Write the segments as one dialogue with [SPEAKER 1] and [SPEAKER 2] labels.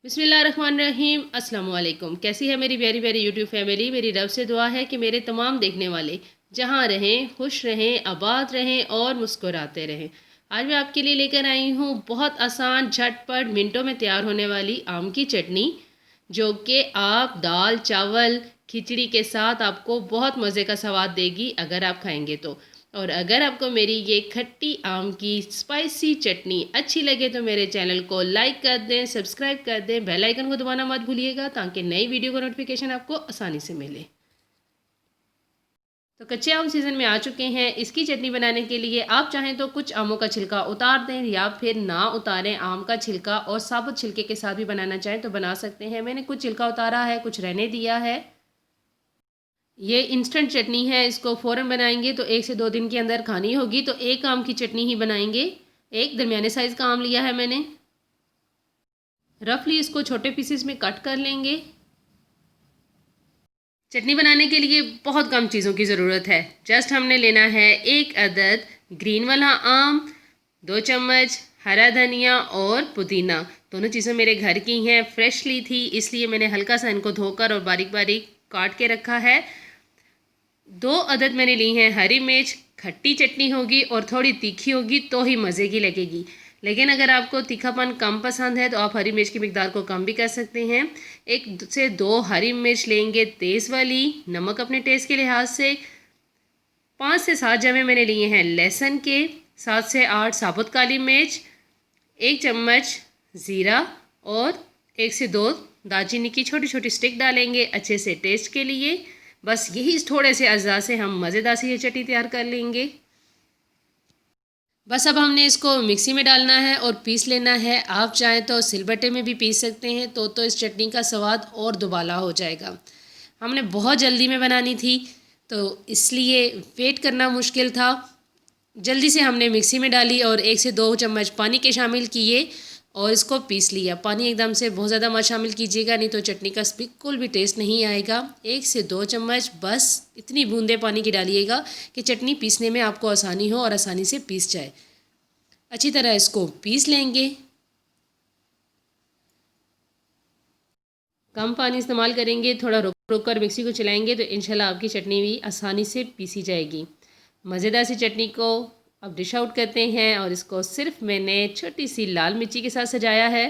[SPEAKER 1] बिस्मिल्लाहिर्रहमानिर्रहीम। अस्सलाम वालेकुम। कैसी है मेरी प्यारी प्यारी यूट्यूब फैमिली। मेरी रब से दुआ है कि मेरे तमाम देखने वाले जहाँ रहें, खुश रहें, आबाद रहें और मुस्कुराते रहें। आज मैं आपके लिए लेकर आई हूँ बहुत आसान, झटपट, मिनटों में तैयार होने वाली आम की चटनी, जो कि आप दाल, चावल, खिचड़ी के साथ आपको बहुत मज़े का स्वाद देगी अगर आप खाएंगे तो। और अगर आपको मेरी ये खट्टी आम की स्पाइसी चटनी अच्छी लगे तो मेरे चैनल को लाइक कर दें, सब्सक्राइब कर दें, बेल आइकन को दबाना मत भूलिएगा ताकि नई वीडियो का नोटिफिकेशन आपको आसानी से मिले। तो कच्चे आम सीज़न में आ चुके हैं। इसकी चटनी बनाने के लिए आप चाहें तो कुछ आमों का छिलका उतार दें या फिर ना उतारें। आम का छिलका और साबुत छिलके के साथ भी बनाना चाहें तो बना सकते हैं। मैंने कुछ छिलका उतारा है, कुछ रहने दिया है। ये इंस्टेंट चटनी है, इसको फ़ौरन बनाएंगे तो 1 से 2 दिन के अंदर खानी होगी। तो एक आम की चटनी ही बनाएंगे। एक दरमियाने साइज़ का आम लिया है मैंने। रफली इसको छोटे पीसेस में कट कर लेंगे। चटनी बनाने के लिए बहुत कम चीज़ों की ज़रूरत है। जस्ट हमने लेना है 1 अदद ग्रीन वाला आम, 2 चम्मच हरा धनिया और पुदीना। दोनों चीज़ें मेरे घर की हैं, फ्रेश ली थी इसलिए मैंने हल्का सा इनको धोकर और बारीक बारीक काट के रखा है। 2 अदद मैंने ली हैं हरी मिर्च। खट्टी चटनी होगी और थोड़ी तीखी होगी तो ही मज़े की लगेगी। लेकिन अगर आपको तीखापन कम पसंद है तो आप हरी मिर्च की मिकदार को कम भी कर सकते हैं। 1 से 2 हरी मिर्च लेंगे तेज़ वाली। नमक अपने टेस्ट के लिहाज से। 5 से 7 जमे मैंने लिए हैं लहसुन के। 7 से 8 साबुत काली मिर्च। 1 चम्मच ज़ीरा और 1 से 2 दालचीनी की छोटी छोटी स्टिक डालेंगे अच्छे से टेस्ट के लिए। बस यही थोड़े से अज़ा से हम मज़ेदार सी ये चटनी तैयार कर लेंगे। बस अब हमने इसको मिक्सी में डालना है और पीस लेना है। आप चाहें तो सिलबट्टे में भी पीस सकते हैं तो इस चटनी का स्वाद और दुबाला हो जाएगा। हमने बहुत जल्दी में बनानी थी तो इसलिए वेट करना मुश्किल था। जल्दी से हमने मिक्सी में डाली और 1 से 2 चम्मच पानी के शामिल किए और इसको पीस लिया। पानी एकदम से बहुत ज़्यादा मत शामिल कीजिएगा, नहीं तो चटनी का बिल्कुल भी टेस्ट नहीं आएगा। 1 से 2 चम्मच बस इतनी बूंदे पानी की डालिएगा कि चटनी पीसने में आपको आसानी हो और आसानी से पीस जाए। अच्छी तरह इसको पीस लेंगे। कम पानी इस्तेमाल करेंगे, थोड़ा रुक रुक कर मिक्सी को चलाएंगे तो इंशाल्लाह आपकी चटनी भी आसानी से पीसी जाएगी। मज़ेदार सी चटनी को अब डिश आउट करते हैं और इसको सिर्फ मैंने छोटी सी लाल मिर्ची के साथ सजाया है।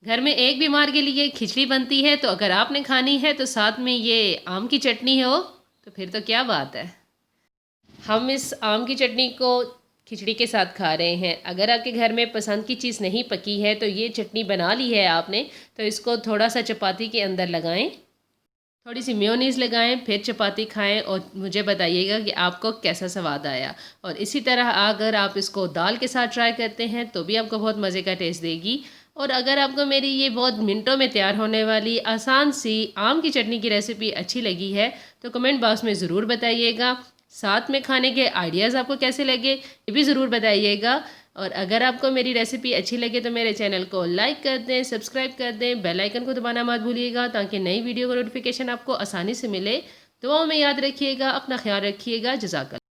[SPEAKER 1] घर में एक बीमार के लिए खिचड़ी बनती है तो अगर आपने खानी है तो साथ में ये आम की चटनी हो तो फिर तो क्या बात है। हम इस आम की चटनी को खिचड़ी के साथ खा रहे हैं। अगर आपके घर में पसंद की चीज़ नहीं पकी है तो ये चटनी बना ली है आपने तो इसको थोड़ा सा चपाती के अंदर लगाएं, थोड़ी सी मेयोनीज़ लगाएं, फिर चपाती खाएं और मुझे बताइएगा कि आपको कैसा स्वाद आया। और इसी तरह अगर आप इसको दाल के साथ ट्राई करते हैं तो भी आपको बहुत मज़े का टेस्ट देगी। और अगर आपको मेरी ये बहुत मिनटों में तैयार होने वाली आसान सी आम की चटनी की रेसिपी अच्छी लगी है तो कमेंट बॉक्स में ज़रूर बताइएगा। साथ में खाने के आइडियाज़ आपको कैसे लगे ये भी ज़रूर बताइएगा। और अगर आपको मेरी रेसिपी अच्छी लगे तो मेरे चैनल को लाइक कर दें, सब्सक्राइब कर दें, बेल आइकन को दबाना मत भूलिएगा ताकि नई वीडियो का नोटिफिकेशन आपको आसानी से मिले। दुआओं में याद रखिएगा, अपना ख्याल रखिएगा। जज़ाकल्लाह।